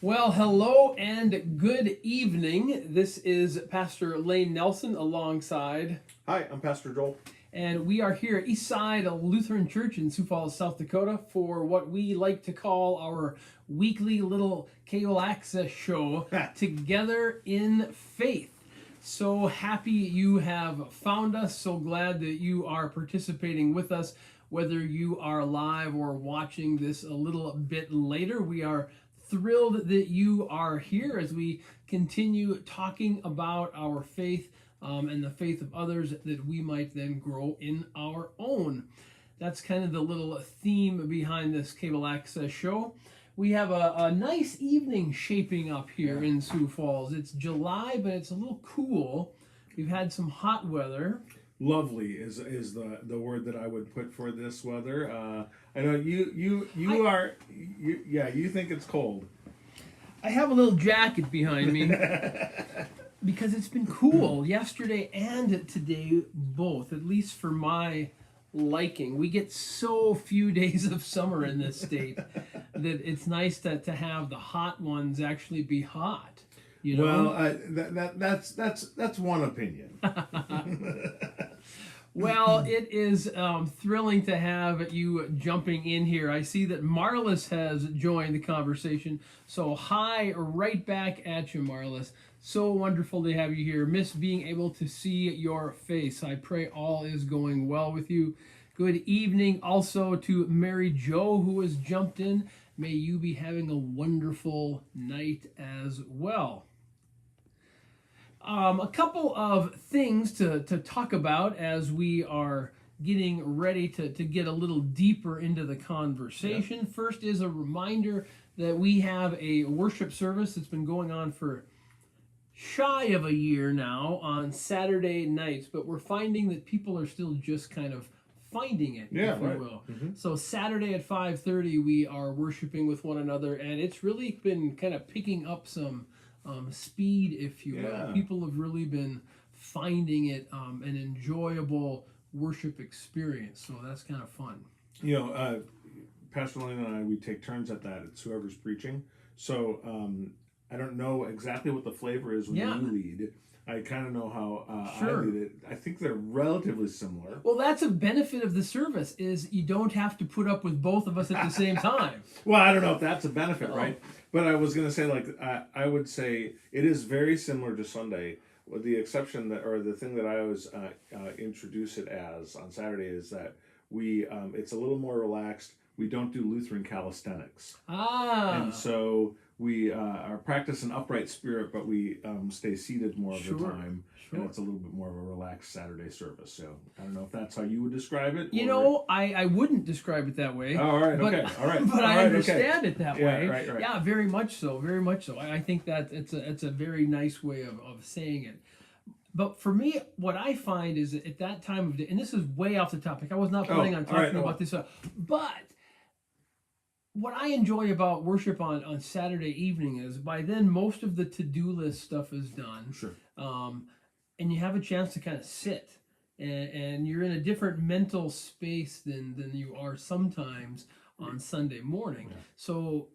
Well, hello and good evening. This is Pastor Lane Nelson alongside, Hi, I'm Pastor Joel. and we are here at Eastside Lutheran Church in Sioux Falls, South Dakota for what we like to call our weekly little cable access show, Together in Faith. So happy you have found us. So glad that you are participating with us, whether you are live or watching this a little bit later. We are thrilled that you are here as we continue talking about our faith and the faith of others, that we might then grow in our own. That's kind of the little theme behind this cable access show. We have a nice evening shaping up here in Sioux Falls. It's July, but it's a little cool. We've had some hot weather. Lovely is the word that I would put for this weather. I know you think it's cold. I have a little jacket behind me because it's been cool yesterday and today, both, at least for my liking. We get so few days of summer in this state that it's nice to have the hot ones actually be hot. You know? Well, that's one opinion. Well, it is thrilling to have you jumping in here. I see that Marlis has joined the conversation. So hi, right back at you, Marlis. So wonderful to have you here. Miss being able to see your face. I pray all is going well with you. Good evening also to Mary Jo, who has jumped in. May you be having a wonderful night as well. A couple of things to talk about as we are getting ready to get a little deeper into the conversation. Yep. First is a reminder that we have a worship service that's been going on for shy of a year now on Saturday nights, but we're finding that people are still just kind of finding it, if you will. Mm-hmm. So Saturday at 5:30 we are worshiping with one another, and it's really been kind of picking up some speed, if you will. People have really been finding it an enjoyable worship experience, so that's kind of fun. You know, Pastor Lane and I, we take turns at that. It's whoever's preaching. So I don't know exactly what the flavor is when you lead. I kind of know how I lead it. I think they're relatively similar. Well, that's a benefit of the service, is you don't have to put up with both of us at the same time. Well, I don't know if that's a benefit, right? But I was going to say, I would say it is very similar to Sunday, with the exception that, or the thing that I always introduce it as on Saturday is that we, it's a little more relaxed. We don't do Lutheran calisthenics. And so we are practice an upright spirit, but we stay seated more of the time. And it's a little bit more of a relaxed Saturday service. So I don't know if that's how you would describe it. You know, I wouldn't describe it that way. Oh, all right, okay, all right. But I understand it that way. Right. Yeah, very much so, very much so. I think that it's a very nice way of saying it. But for me, what I find is that at that time of day, and this is way off the topic, I was not planning on talking about this, but what I enjoy about worship on Saturday evening is by then most of the to-do list stuff is done. Sure. And you have a chance to kind of sit, and you're in a different mental space than you are sometimes on Sunday morning. Yeah. So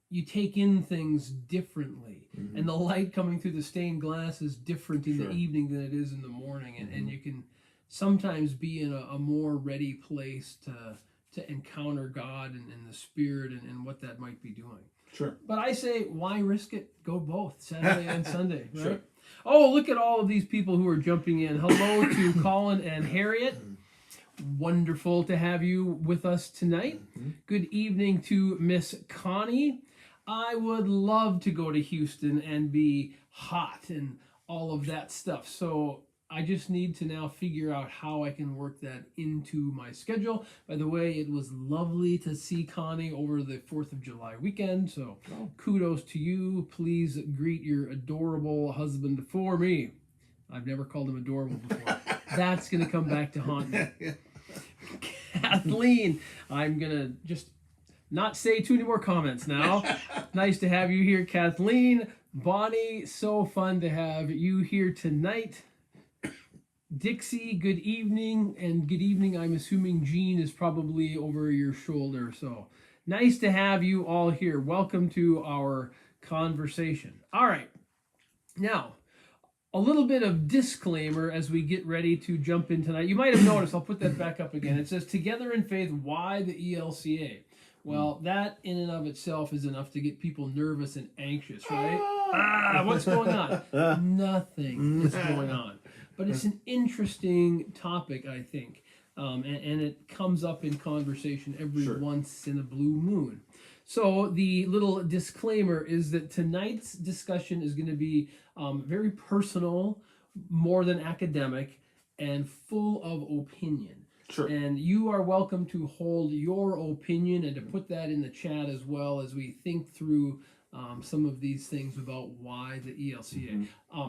you take in things differently, and the light coming through the stained glass is different in the evening than it is in the morning, and you can sometimes be in a more ready place to encounter God and the Spirit and what that might be doing. Sure. But I say, why risk it? Go both, Saturday and Sunday, right? Sure. Oh, look at all of these people who are jumping in. Hello to Colin and Harriet. Wonderful to have you with us tonight. Good evening to Miss Connie. I would love to go to Houston and be hot and all of that stuff. So I just need to now figure out how I can work that into my schedule. By the way, it was lovely to see Connie over the 4th of July weekend, so kudos to you. Please greet your adorable husband for me. I've never called him adorable before. That's going to come back to haunt me. Kathleen, I'm going to just not say too many more comments now. Nice to have you here, Kathleen. Bonnie, so fun to have you here tonight. Dixie, good evening, and good evening. I'm assuming Jean is probably over your shoulder, so nice to have you all here. Welcome to our conversation. All right. Now, a little bit of disclaimer as we get ready to jump in tonight. You might have noticed, I'll put that back up again. It says, Together in Faith, why the ELCA? Well, that in and of itself is enough to get people nervous and anxious, right? What's going on? Nothing is going on. But it's an interesting topic, I think. And it comes up in conversation every once in a blue moon. So the little disclaimer is that tonight's discussion is going to be very personal, more than academic, and full of opinion. Sure. And you are welcome to hold your opinion and to put that in the chat as well as we think through some of these things about why the ELCA.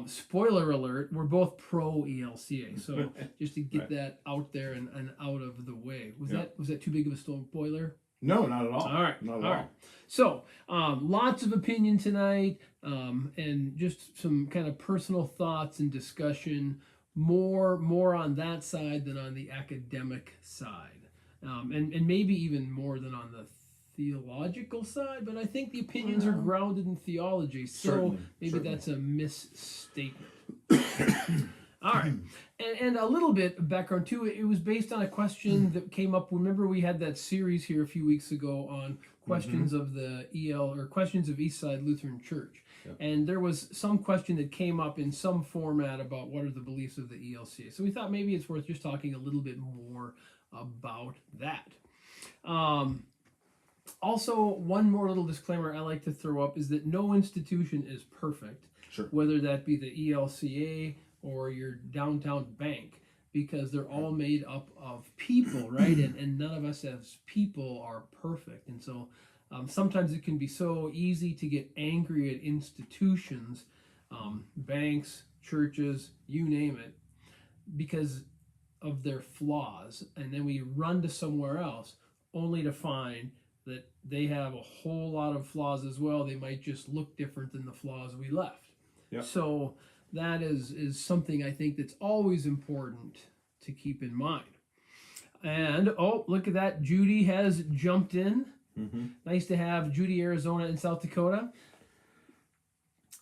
Spoiler alert, we're both pro ELCA. So just to get that out there and out of the way. Was that too big of a spoiler? No, not at all. All right. Not at all. Right. So, lots of opinion tonight, and just some kind of personal thoughts and discussion. More on that side than on the academic side, and maybe even more than on the theological side. But I think the opinions are grounded in theology, so maybe that's a misstatement. All right. And a little bit of background too. It was based on a question that came up. Remember, we had that series here a few weeks ago on questions of the EL, or questions of Eastside Lutheran Church. And there was some question that came up in some format about what are the beliefs of the ELCA. So we thought maybe it's worth just talking a little bit more about that. Also, one more little disclaimer I like to throw up is that no institution is perfect, whether that be the ELCA or your downtown bank, because they're all made up of people, right? And none of us as people are perfect. And so sometimes it can be so easy to get angry at institutions, banks, churches, you name it, because of their flaws. And then we run to somewhere else only to find that they have a whole lot of flaws as well. They might just look different than the flaws we left. So that is something I think that's always important to keep in mind. And, oh, look at that. Judy has jumped in. Nice to have Judy, Arizona, and South Dakota.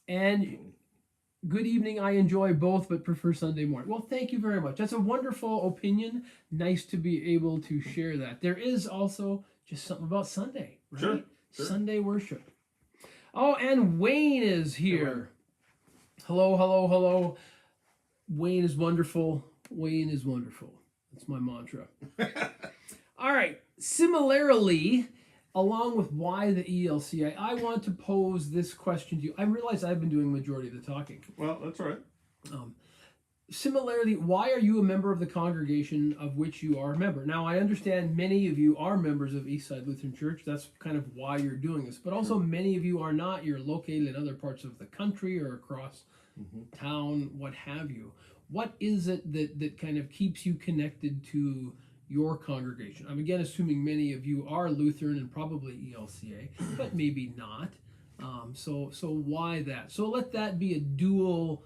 And good evening. I enjoy both, but prefer Sunday morning. Well, thank you very much. That's a wonderful opinion. Nice to be able to share that. There is also just something about Sunday, right? Sunday worship. Oh, and Wayne is here. Hello. Wayne is wonderful. Wayne is wonderful. That's my mantra. All right. Similarly, along with why the ELCA, I want to pose this question to you. I realize I've been doing the majority of the talking. Well, that's all right. Similarly, why are you a member of the congregation of which you are a member? Now, I understand many of you are members of Eastside Lutheran Church. That's kind of why you're doing this. But also many of you are not. You're located in other parts of the country or across town, what have you. What is it that kind of keeps you connected to your congregation? I'm again assuming many of you are Lutheran and probably ELCA, but maybe not. So why that? So let that be a dual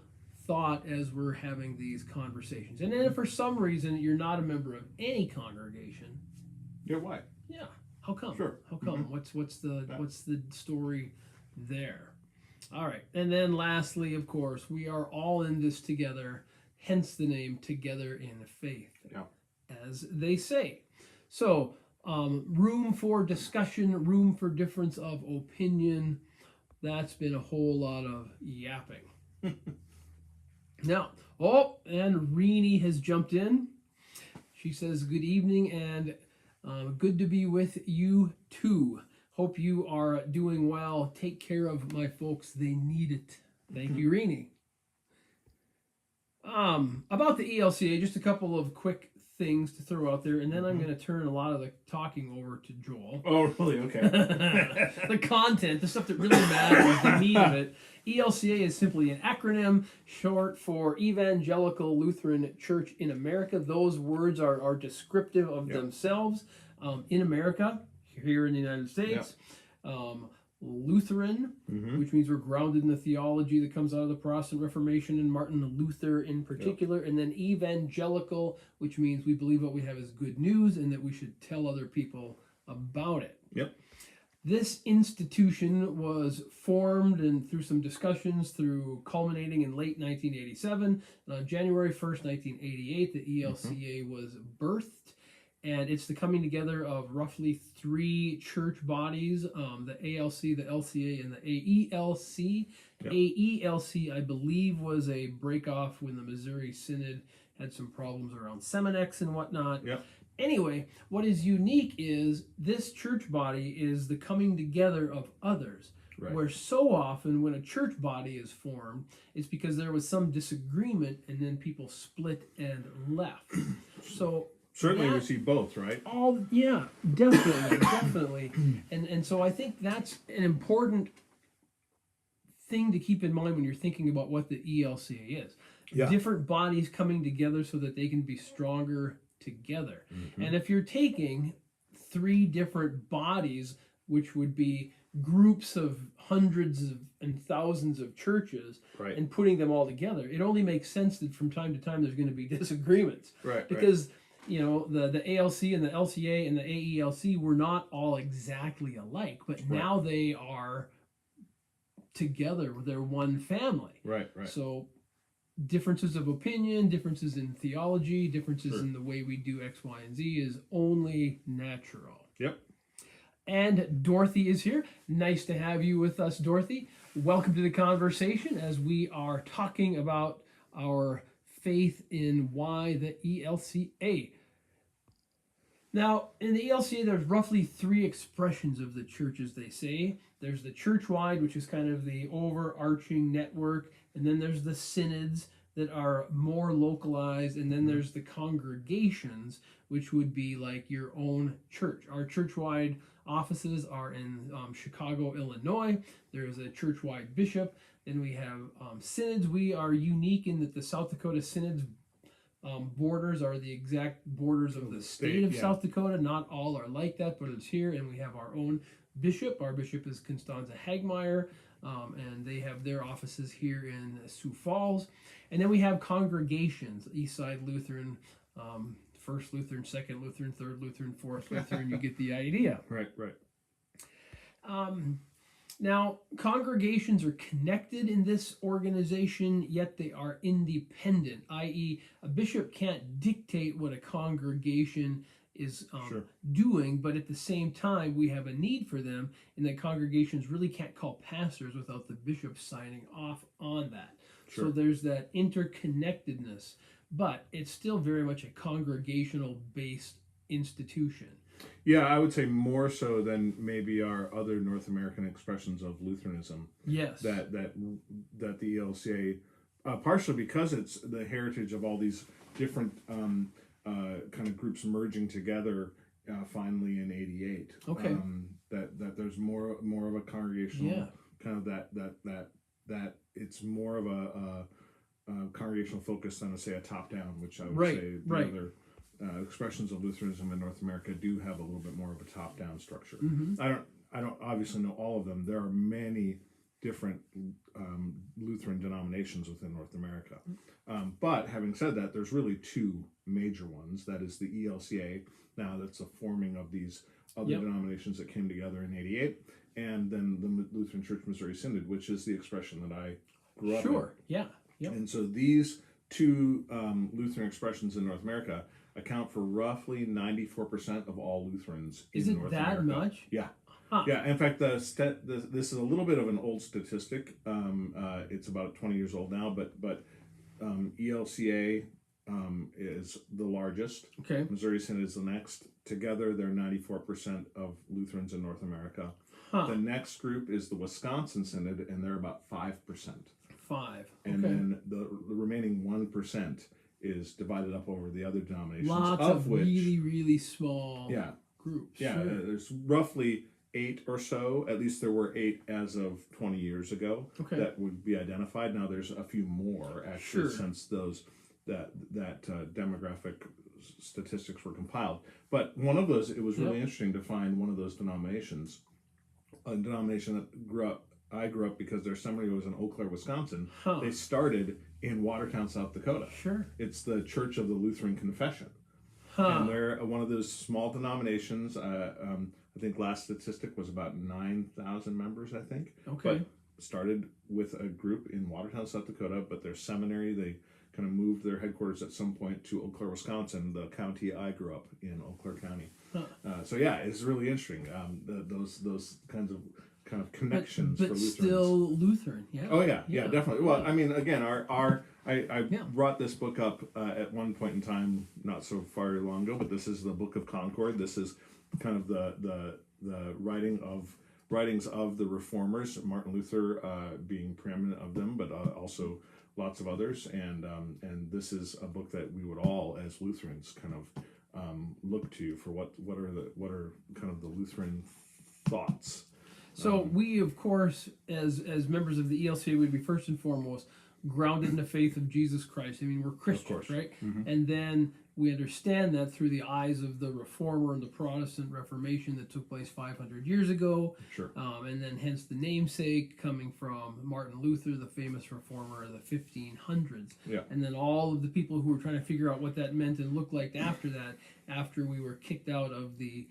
thought as we're having these conversations. And then if for some reason you're not a member of any congregation, why? Yeah, how come? How come? What's the story there? All right, and then lastly, of course, we are all in this together. Hence the name Together in Faith, as they say. So room for discussion, room for difference of opinion. That's been a whole lot of yapping. Now, and Renee has jumped in. She says, good evening and good to be with you too. Hope you are doing well. Take care of my folks. They need it. Thank you, Renee. About the ELCA, just a couple of quick things to throw out there, and then I'm going to turn a lot of the talking over to Joel. Oh, really? Okay. The content, the stuff that really matters, the meat of it. ELCA is simply an acronym short for Evangelical Lutheran Church in America. Those words are descriptive of themselves. In America, here in the United States, Lutheran, which means we're grounded in the theology that comes out of the Protestant Reformation and Martin Luther in particular, and then evangelical, which means we believe what we have is good news and that we should tell other people about it. This institution was formed and through some discussions culminating in late 1987. And on January 1st, 1988, the ELCA was birthed. And it's the coming together of roughly 3 church bodies, the ALC, the LCA, and the AELC. Yep. AELC, I believe, was a break-off when the Missouri Synod had some problems around Seminex and whatnot. Yep. Anyway, what is unique is this church body is the coming together of others. Right. Where so often when a church body is formed, it's because there was some disagreement and then people split and left. So certainly we see both, right? Yeah, definitely, definitely. And so I think that's an important thing to keep in mind when you're thinking about what the ELCA is. Yeah. Different bodies coming together so that they can be stronger together. Mm-hmm. And if you're taking 3 different bodies, which would be groups of hundreds and thousands of churches, right, and putting them all together, it only makes sense that from time to time there's going to be disagreements. Right. Because you know, the ALC and the LCA and the AELC were not all exactly alike, but now they are together. They're one family. Right. So differences of opinion, differences in theology, differences in the way we do X, Y, and Z is only natural. Yep. And Dorothy is here. Nice to have you with us, Dorothy. Welcome to the conversation as we are talking about our faith in why the ELCA. Now, in the ELCA, there's roughly 3 expressions of the church, as they say. There's the church-wide, which is kind of the overarching network, and then there's the synods that are more localized, and then there's the congregations, which would be like your own church. Our church-wide offices are in Chicago, Illinois. There is a church-wide bishop. Then we have synods. We are unique in that the South Dakota synods borders are the exact borders of the state of South Dakota. Not all are like that, but it's here, and we have our own bishop. Our bishop is Constanza Hagmeyer, and they have their offices here in Sioux Falls. And then we have congregations, Eastside Lutheran, First Lutheran, Second Lutheran, Third Lutheran, Fourth Lutheran. You get the idea. Right. Now, congregations are connected in this organization, yet they are independent, i.e., a bishop can't dictate what a congregation is doing, but at the same time, we have a need for them, and that congregations really can't call pastors without the bishop signing off on that. Sure. So there's that interconnectedness, but it's still very much a congregational-based institution. Yeah, I would say more so than maybe our other North American expressions of Lutheranism. Yes. That the ELCA, partially because it's the heritage of all these different kind of groups merging together finally in '88. Okay. That there's more of a congregational kind of that it's more of a congregational focus than say a top down, which I would say the other expressions of Lutheranism in North America do have a little bit more of a top-down structure. Mm-hmm. I don't obviously know all of them. There are many different Lutheran denominations within North America. But having said that, there's really 2 major ones. That is the ELCA. Now that's the forming of these other denominations that came together in '88, and then the Lutheran Church Missouri Synod, which is the expression that I grew up in. Sure. Yeah. Yep. And so these 2 Lutheran expressions in North America account for roughly 94% of all Lutherans in North America. Is it that much? Yeah. Huh. Yeah. In fact, this is a little bit of an old statistic. It's about 20 years old now, but ELCA is the largest. Okay. Missouri Synod is the next. Together, they're 94% of Lutherans in North America. Huh. The next group is the Wisconsin Synod, and they're about 5%. 5. And then the remaining 1% is divided up over the other denominations. Lots of which, really, really small groups. Yeah, sure. There's roughly 8 or so. At least there were 8 as of 20 years ago that would be identified. Now there's a few more actually since those that demographic statistics were compiled. But one of those, it was really interesting to find one of those denominations, a denomination that I grew up because their seminary was in Eau Claire, Wisconsin. Huh. They started in Watertown, South Dakota. Sure. It's the Church of the Lutheran Confession. Huh. And they're one of those small denominations. I think last statistic was about 9,000 members, I think. Okay. But started with a group in Watertown, South Dakota, but their seminary, they kind of moved their headquarters at some point to Eau Claire, Wisconsin, the county I grew up in, Eau Claire County. So yeah, it's really interesting. Those kinds of connections but for Lutherans. still Lutheran, yeah. Oh yeah, definitely. Well, I mean, again, I Yeah. brought this book up at one point in time, not so far long ago, but this is the Book of Concord. This is kind of the writings of the Reformers, Martin Luther being preeminent of them, but also lots of others. And this is a book that we would all, as Lutherans, kind of look to for what are kind of the Lutheran thoughts. So we, of course, as members of the ELCA, would be first and foremost grounded in the faith of Jesus Christ. I mean, we're Christians, right? Mm-hmm. And then we understand that through the eyes of the Reformer and the Protestant Reformation that took place 500 years ago. Sure. And then hence the namesake coming from Martin Luther, the famous Reformer of the 1500s. Yeah. And then all of the people who were trying to figure out what that meant and looked like after that, after we were kicked out of the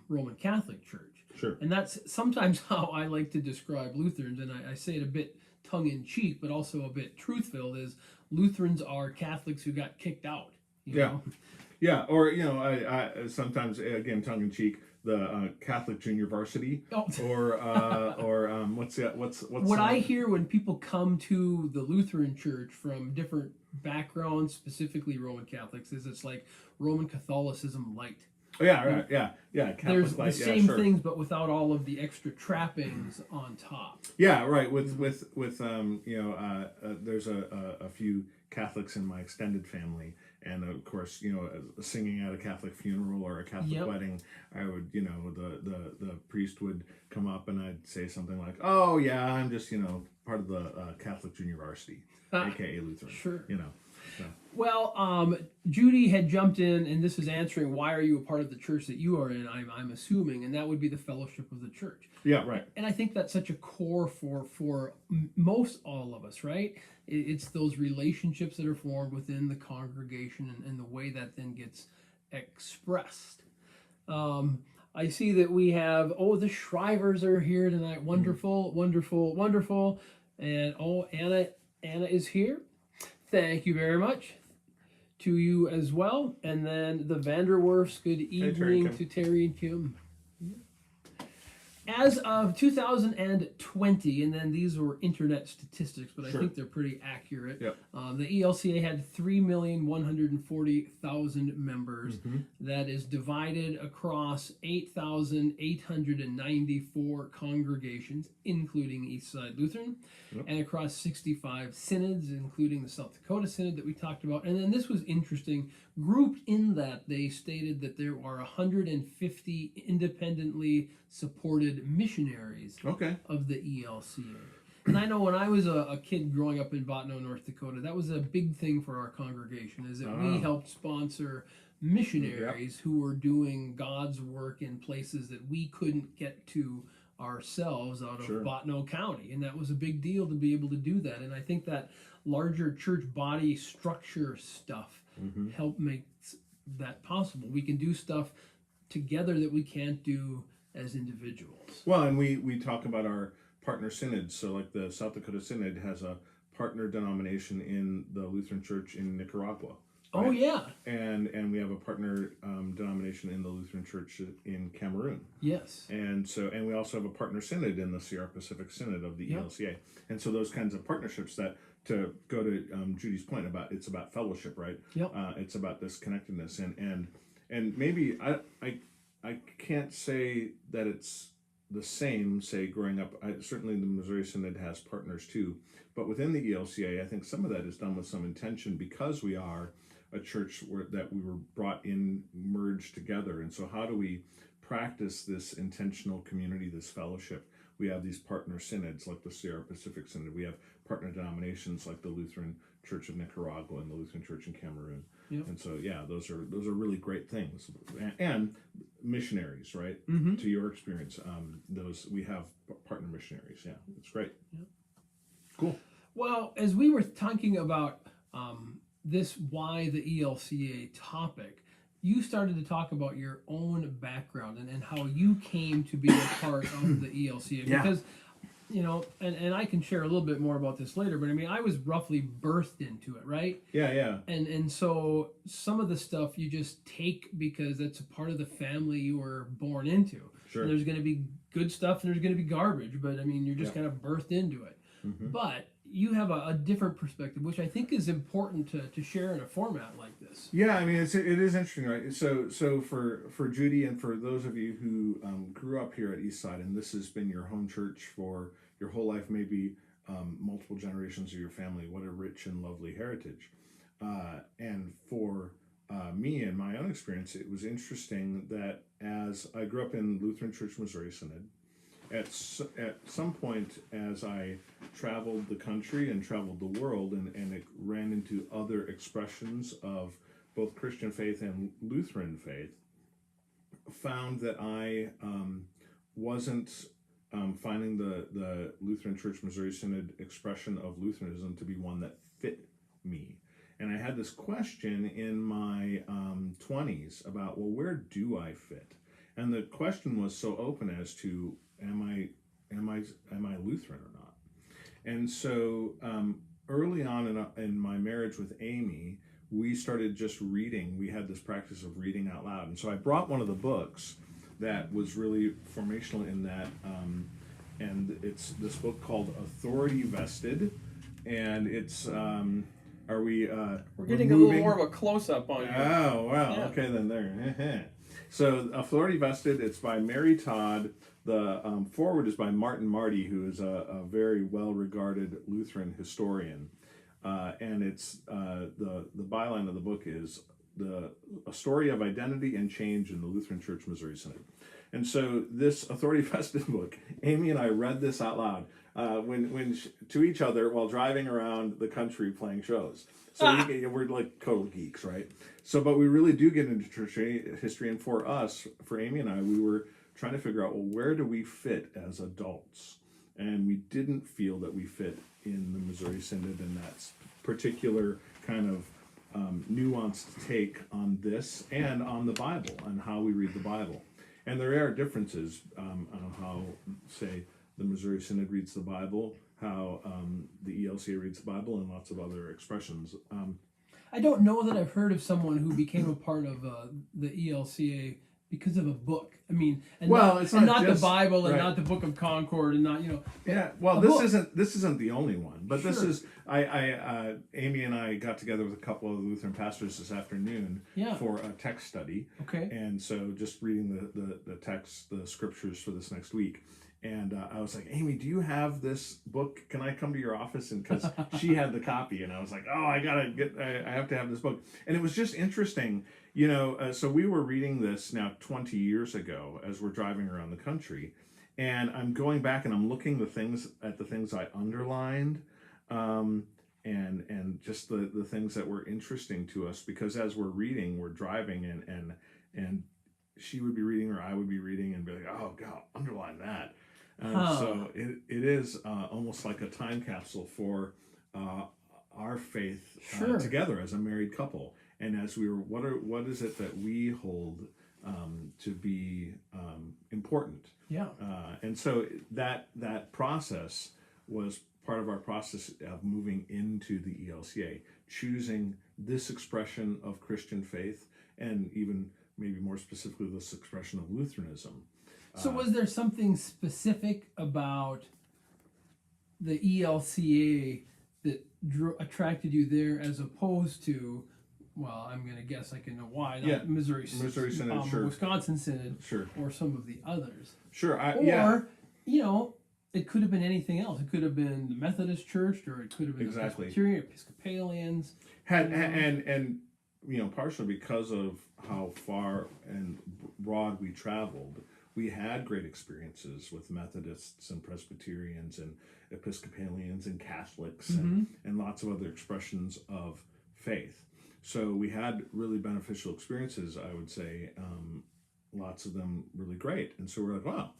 Roman Catholic Church. Sure. And that's sometimes how I like to describe Lutherans, and I say it a bit tongue-in-cheek, but also a bit truth-filled, is Lutherans are Catholics who got kicked out. You know? Yeah, or I sometimes, again, tongue-in-cheek, the Catholic Junior Varsity, or what's what I hear when people come to the Lutheran Church from different backgrounds, specifically Roman Catholics, is it's like Roman Catholicism light. Oh, yeah, right, yeah. Catholic There's light, the same sure. things, but without all of the extra trappings on top. Yeah, right. With there's a few Catholics in my extended family, and of course, singing at a Catholic funeral or a Catholic wedding, I would, the priest would come up and I'd say something like, "Oh yeah, I'm just part of the Catholic Junior Varsity, aka Lutheran." Sure. So. Well, Judy had jumped in, and this is answering why are you a part of the church that you are in, I'm assuming, and that would be the fellowship of the church. Yeah, right. And I think that's such a core for most all of us, right? It's those relationships that are formed within the congregation and the way that then gets expressed. I see that we have, the Shrivers are here tonight. Wonderful, wonderful, wonderful. And, Anna is here. Thank you very much to you as well. And then the Vanderwerfs, good evening to Terry and Kim. As of 2020, and then these were internet statistics, but I think they're pretty accurate. Yep. The ELCA had 3,140,000 members. Mm-hmm. That is divided across 8,894 congregations, including Eastside Lutheran, and across 65 synods, including the South Dakota Synod that we talked about. And then this was interesting. Grouped in that, they stated that there are 150 independently supported missionaries of the ELCA. And I know when I was a kid growing up in Bottineau, North Dakota, that was a big thing for our congregation, is that we helped sponsor missionaries who were doing God's work in places that we couldn't get to ourselves out of Bottineau County. And that was a big deal to be able to do that. And I think that larger church body structure stuff helped make that possible. We can do stuff together that we can't do as individuals. Well, and we talk about our partner synods. So like the South Dakota Synod has a partner denomination in the Lutheran Church in Nicaragua. Right? Oh yeah. And we have a partner denomination in the Lutheran Church in Cameroon. Yes. And we also have a partner synod in the Sierra Pacific Synod of the ELCA. And so those kinds of partnerships, that to go to Judy's point about, it's about fellowship, right? Yep. It's about this connectedness, and maybe I can't say that it's the same. Say growing up, certainly the Missouri Synod has partners too, but within the ELCA, I think some of that is done with some intention because we are a church that we were brought in, merged together, and so how do we practice this intentional community, this fellowship? We have these partner synods like the Sierra Pacific Synod. We have partner denominations like the Lutheran Church of Nicaragua and the Lutheran Church in Cameroon. Yep. And so, those are really great things. And missionaries, right? Mm-hmm. To your experience, we have partner missionaries. Yeah, it's great. Yep. Cool. Well, as we were talking about why the ELCA topic, you started to talk about your own background and how you came to be a part of the ELCA. Yeah. Because, and I can share a little bit more about this later, but I mean, I was roughly birthed into it, right? Yeah. And so some of the stuff you just take because that's a part of the family you were born into. Sure. And there's going to be good stuff and there's going to be garbage, but I mean, you're just kind of birthed into it. Mm-hmm. But you have a different perspective, which I think is important to share in a format like this. Yeah, I mean, it is interesting, right? So for Judy and for those of you who grew up here at Eastside, and this has been your home church for your whole life, maybe multiple generations of your family, what a rich and lovely heritage. And for me and my own experience, it was interesting that as I grew up in Lutheran Church, Missouri Synod, at some point as I traveled the country and traveled the world and it ran into other expressions of both Christian faith and Lutheran faith, found that I wasn't finding the Lutheran Church Missouri Synod expression of Lutheranism to be one that fit me. And I had this question in my 20s about, well, where do I fit? And the question was so open as to, am I Lutheran or not? And so early on in my marriage with Amy, we started just reading. We had this practice of reading out loud. And so I brought one of the books that was really formational in that, and it's this book called Authority Vested, and it's we're getting a little more of a close-up on you. Oh, wow. Yeah. Okay, then there. So Authority Vested, it's by Mary Todd. The foreword is by Martin Marty, who is a very well-regarded Lutheran historian. And it's the byline of the book is a story of identity and change in the Lutheran Church Missouri Synod. And so this Authority Vested book, Amy and I read this out loud to each other while driving around the country playing shows. So we're like total geeks, right? So, but we really do get into church history, and for us, for Amy and I, we were trying to figure out, well, where do we fit as adults? And we didn't feel that we fit in the Missouri Synod in that particular kind of nuanced take on this and on the Bible and how we read the Bible. And there are differences on how, say, the Missouri Synod reads the Bible, how the ELCA reads the Bible, and lots of other expressions. I don't know that I've heard of someone who became a part of the ELCA because of a book. I mean, not the Bible and not the Book of Concord and not Yeah, well, this isn't the only one, but sure. This is Amy and I got together with a couple of Lutheran pastors this afternoon for a text study. Okay. And so just reading the text, the scriptures for this next week. And I was like, Amy, do you have this book? Can I come to your office? And because she had the copy, and I was like, oh, I have to have this book. And it was just interesting, so we were reading this now 20 years ago as we're driving around the country, and I'm going back and I'm looking at the things I underlined, and just the things that were interesting to us, because as we're reading, we're driving and she would be reading or I would be reading and be like, oh God, underline that. So it is almost like a time capsule for our faith together as a married couple, and as we were, what is it that we hold to be important? Yeah. And so that process was part of our process of moving into the ELCA, choosing this expression of Christian faith, and even maybe more specifically this expression of Lutheranism. So was there something specific about the ELCA that attracted you there as opposed to, well, I'm going to guess I can know why, Missouri Synod, sure. Wisconsin Synod, sure. Or some of the others? Sure. It could have been anything else. It could have been the Methodist Church, or it could have been the Presbyterian, Episcopalians. And partially because of how far and broad we traveled, we had great experiences with Methodists and Presbyterians and Episcopalians and Catholics and lots of other expressions of faith. So we had really beneficial experiences, I would say, lots of them really great. And so we're like, wow,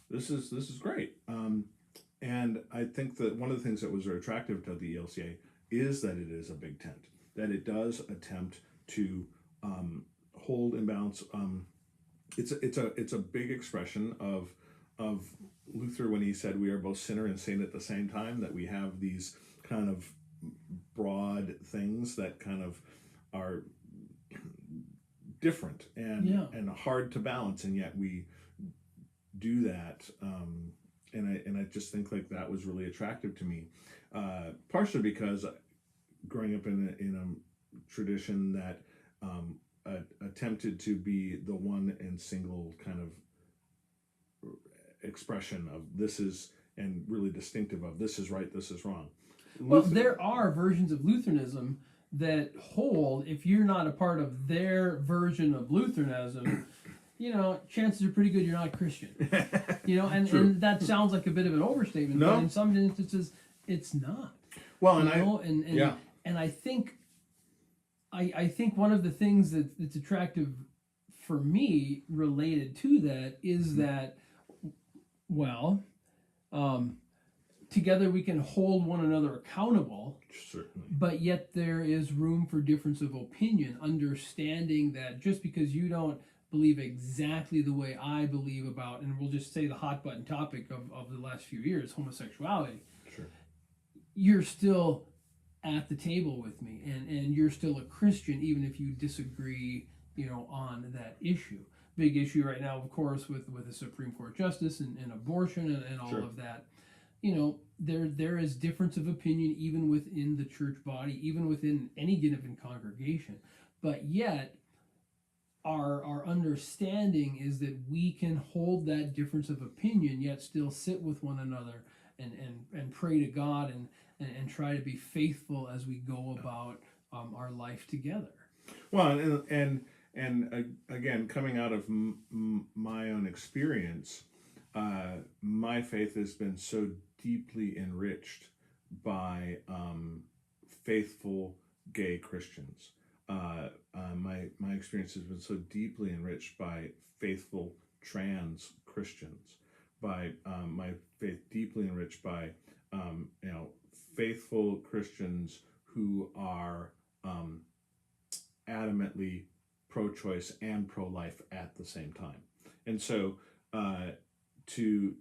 this is great. And I think that one of the things that was very attractive to the ELCA is that it is a big tent, that it does attempt to hold in balance. It's a big expression of Luther when he said we are both sinner and saint at the same time, that we have these kind of broad things that kind of are different and hard to balance, and yet we do that. And I just think like that was really attractive to me, partially because growing up in a tradition that attempted to be the one and single kind of expression of this is, and really distinctive of this is right, this is wrong. Well, there are versions of Lutheranism that hold, if you're not a part of their version of Lutheranism, chances are pretty good you're not a Christian. And that sounds like a bit of an overstatement, but in some instances, it's not. Well, and I think one of the things that's attractive for me related to that is that, together we can hold one another accountable. Certainly. But yet there is room for difference of opinion, understanding that just because you don't believe exactly the way I believe about, and we'll just say the hot button topic of the last few years, homosexuality, sure, you're still at the table with me, and you're still a Christian even if you disagree, on that issue. Big issue right now, of course, with the Supreme Court justice and abortion and all of that. There is difference of opinion even within the church body, even within any given congregation. But yet, our understanding is that we can hold that difference of opinion, yet still sit with one another and pray to God and try to be faithful as we go about our life together. Well, and again, coming out of my own experience, my faith has been so deeply enriched by faithful gay Christians. My experience has been so deeply enriched by faithful trans Christians, by my faith deeply enriched by faithful Christians who are adamantly pro-choice and pro-life at the same time. And so to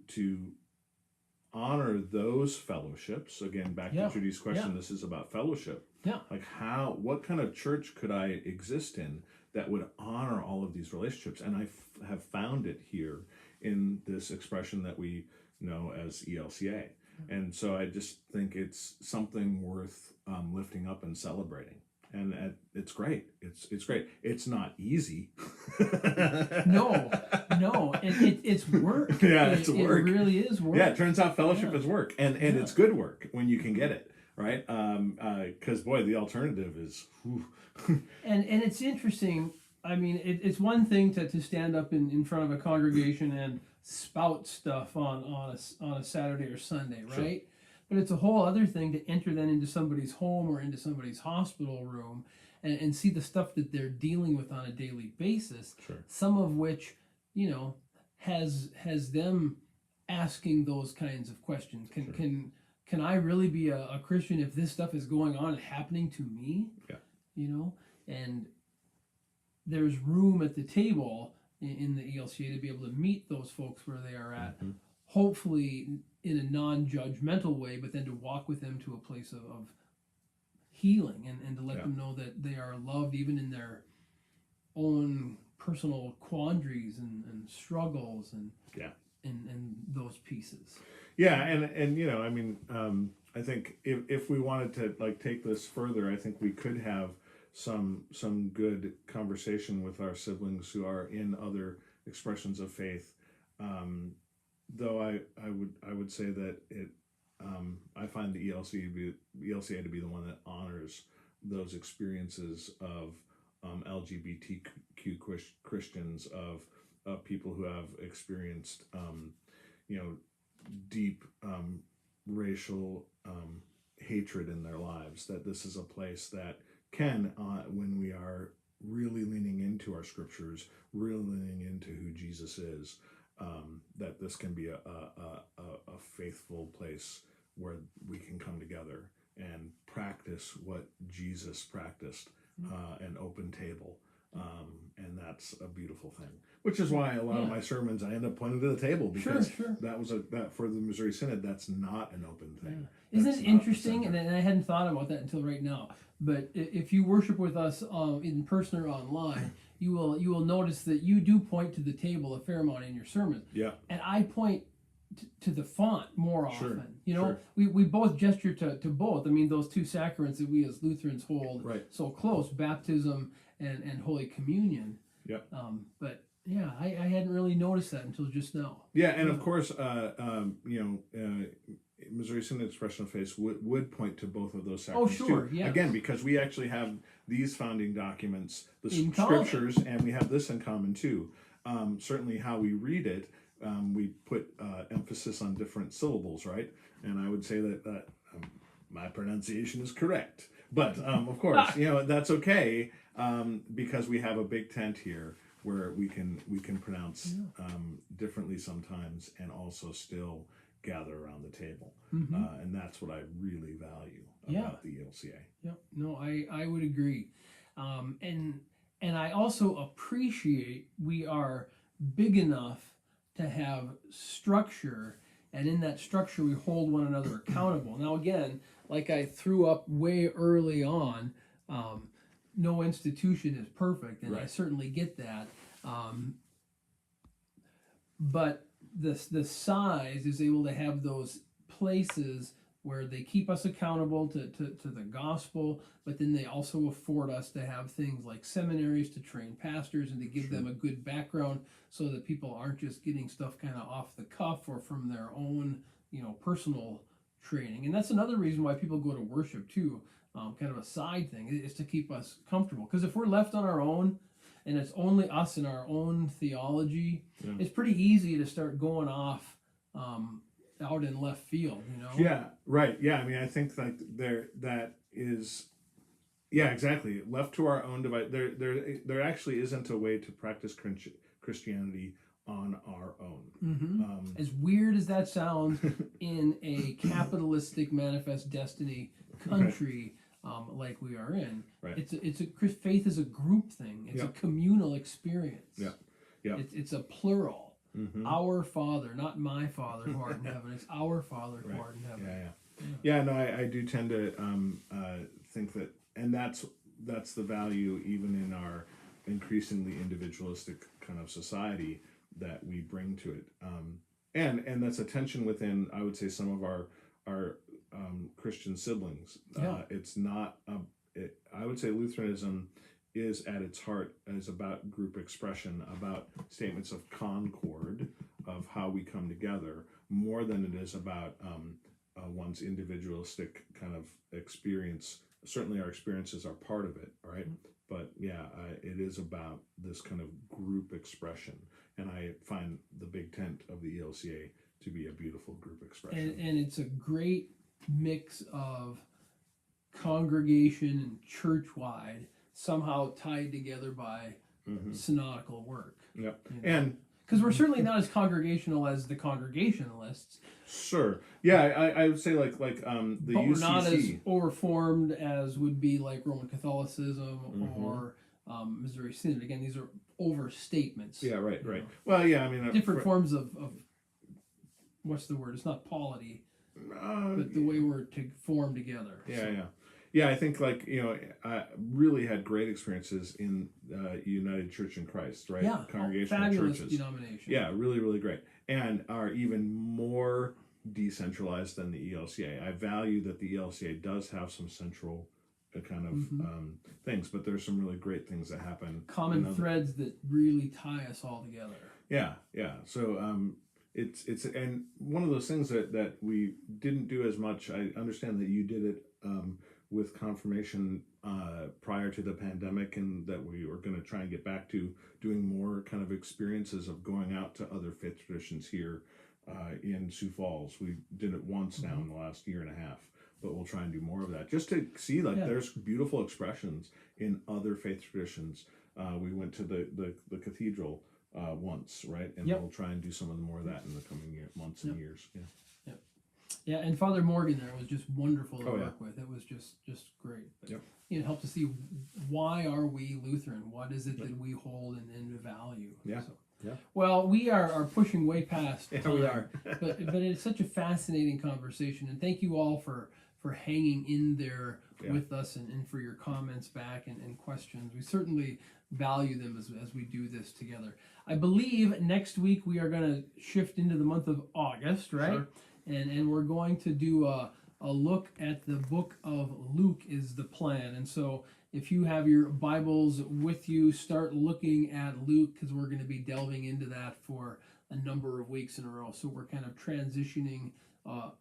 honor those fellowships, again, back to Judy's question, this is about fellowship. Yeah. Like what kind of church could I exist in that would honor all of these relationships? And I have found it here in this expression that we know as ELCA. And so I just think it's something worth lifting up and celebrating. And it's great. It's great. It's not easy. No, it's work. Yeah, it's work. It really is work. Yeah, it turns out fellowship is work, and it's good work when you can get it right. Because boy, the alternative is. And it's interesting. I mean, it's one thing to stand up in front of a congregation and spout stuff on a Saturday or Sunday, right? Sure. But it's a whole other thing to enter then into somebody's home or into somebody's hospital room and see the stuff that they're dealing with on a daily basis. Sure. Some of which, has them asking those kinds of questions. Can I really be a Christian if this stuff is going on and happening to me? Yeah. And there's room at the table in the ELCA to be able to meet those folks where they are at. Mm-hmm. Hopefully in a non-judgmental way, but then to walk with them to a place of healing and to let them know that they are loved even in their own personal quandaries and struggles and those pieces. Yeah, and I think if we wanted to take this further, I think we could have some good conversation with our siblings who are in other expressions of faith. Though I would say that I find the ELCA to be the one that honors those experiences of LGBTQ Christians, of people who have experienced deep racial hatred in their lives. That this is a place that can, when we are really leaning into our scriptures, really leaning into who Jesus is. That this can be a faithful place where we can come together and practice what Jesus practiced, an open table, And that's a beautiful thing. Which is why a lot of my sermons I end up pointing to the table, because that was that for the Missouri Synod. That's not an open thing. Yeah. Isn't it interesting? And I hadn't thought about that until right now. But if you worship with us in person or online, you will notice that you do point to the table a fair amount in your sermon. Yeah. And I point to the font more often. Sure. You know, we both gesture to both. I mean, those two sacraments that we as Lutherans hold so close, baptism and Holy Communion. Yeah. But yeah, I hadn't really noticed that until just now. Yeah, and of course, Missouri Synod Expression of Faith would point to both of those sacraments too. Yeah. Again, because we actually have these founding documents, the scriptures, and we have this in common too. Certainly how we read it, we put emphasis on different syllables, right? And I would say that my pronunciation is correct. But of course, that's okay, because we have a big tent here where we can pronounce differently sometimes, and also still gather around the table. And that's what I really value about the ELCA. Yep. No, I would agree. And I also appreciate we are big enough to have structure, and in that structure we hold one another accountable. Now again, like I threw up way early on, no institution is perfect, and I certainly get that. But the size is able to have those places where they keep us accountable to the gospel, but then they also afford us to have things like seminaries to train pastors and to give them a good background, so that people aren't just getting stuff kind of off the cuff or from their own personal training. And that's another reason why people go to worship too, kind of a side thing, is to keep us comfortable. Because if we're left on our own and it's only us and our own theology, it's pretty easy to start going off out in left field, Yeah, right. Yeah, I mean, I think that that is, exactly. Left to our own device, there actually isn't a way to practice Christianity on our own. As weird as that sounds, in a capitalistic manifest destiny country like we are in, faith is a group thing. It's a communal experience. It's a plural. Our Father, not my Father who art in heaven. It's our Father who art in heaven. No, I do tend to think that, and that's the value even in our increasingly individualistic kind of society that we bring to it, and that's a tension within, I would say, some of our Christian siblings. It's not. I would say Lutheranism is at its heart is about group expression, about statements of concord, of how we come together, more than it is about one's individualistic kind of experience. Certainly our experiences are part of it, right? But it is about this kind of group expression. And I find the big tent of the ELCA to be a beautiful group expression. And it's a great mix of congregation and church-wide, somehow tied together by synodical work. And because we're certainly not as congregational as the Congregationalists. Sure. Yeah, I would say like the but UCC. We're not as overformed as would be like Roman Catholicism or Missouri Synod. Again, these are overstatements. Yeah, right. Well, I mean, different forms of what's the word? It's not polity, but the way we're to form together. Yeah, I think I really had great experiences in United Church in Christ, right? Yeah, Congregational fabulous churches. denomination. Yeah, really, really great, and are even more decentralized than the ELCA. I value that the ELCA does have some central kind of things, but there's some really great things that happen. Common threads that really tie us all together. Yeah. So it's and one of those things that we didn't do as much. I understand that you did it with confirmation prior to the pandemic, and that we were going to try and get back to doing more kind of experiences of going out to other faith traditions here in Sioux Falls. We did it once now in the last year and a half, but we'll try and do more of that just to see there's beautiful expressions in other faith traditions. We went to the cathedral once, right? And we'll try and do some of the more of that in the coming months and years. Yeah, and Father Morgan there was just wonderful to Oh, yeah. work with. It was just great. But, Yep. you know, help to see why are we Lutheran? What is it that we hold in value? Yeah. So, Yeah. well, we are pushing way past Yeah, time, we are. but it's such a fascinating conversation, and thank you all for hanging in there Yeah. with us and for your comments back and questions. We certainly value them as we do this together. I believe next week we are going to shift into the month of August, right? Sure. And we're going to do a look at the book of Luke is the plan. And so if you have your Bibles with you, start looking at Luke, because we're going to be delving into that for a number of weeks in a row. So we're kind of transitioning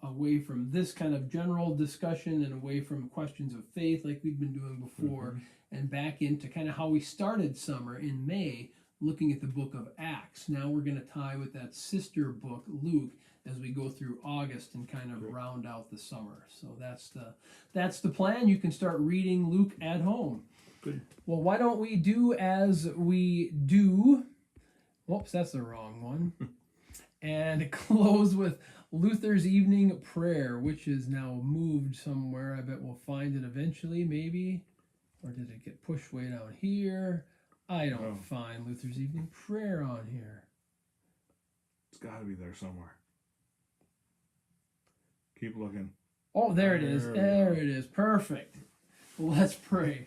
away from this kind of general discussion and away from questions of faith like we've been doing before, and back into kind of how we started summer in May, looking at the book of Acts. Now we're going to tie with that sister book, Luke, as we go through August and kind of round out the summer. So that's the plan. You can start reading Luke at home. Good. Well, why don't we do as we do? Whoops, that's the wrong one. And close with Luther's evening prayer, which is now moved somewhere. I bet we'll find it eventually, maybe. Or did it get pushed way down here? I don't find Luther's evening prayer on here. It's got to be there somewhere. Keep looking. Oh, there it is. There it is. Perfect. Well, let's pray.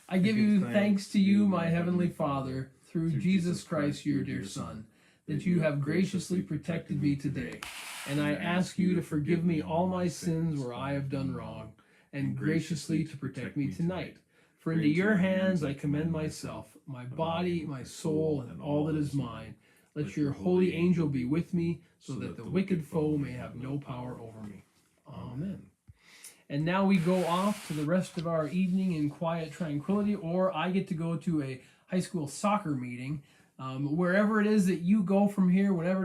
I give you thanks to you, my heavenly Father, through Jesus Christ, your dear Son, that you have graciously protected me today. And I ask you to forgive me all my sins where I have done wrong, and graciously to protect me tonight. For into your hands I commend myself, my body, my soul, and all that is mine. Let your holy angel be with me, so that the wicked foe may have no power over me. Amen. And now we go off to the rest of our evening in quiet tranquility, or I get to go to a high school soccer meeting. Wherever it is that you go from here, whatever it is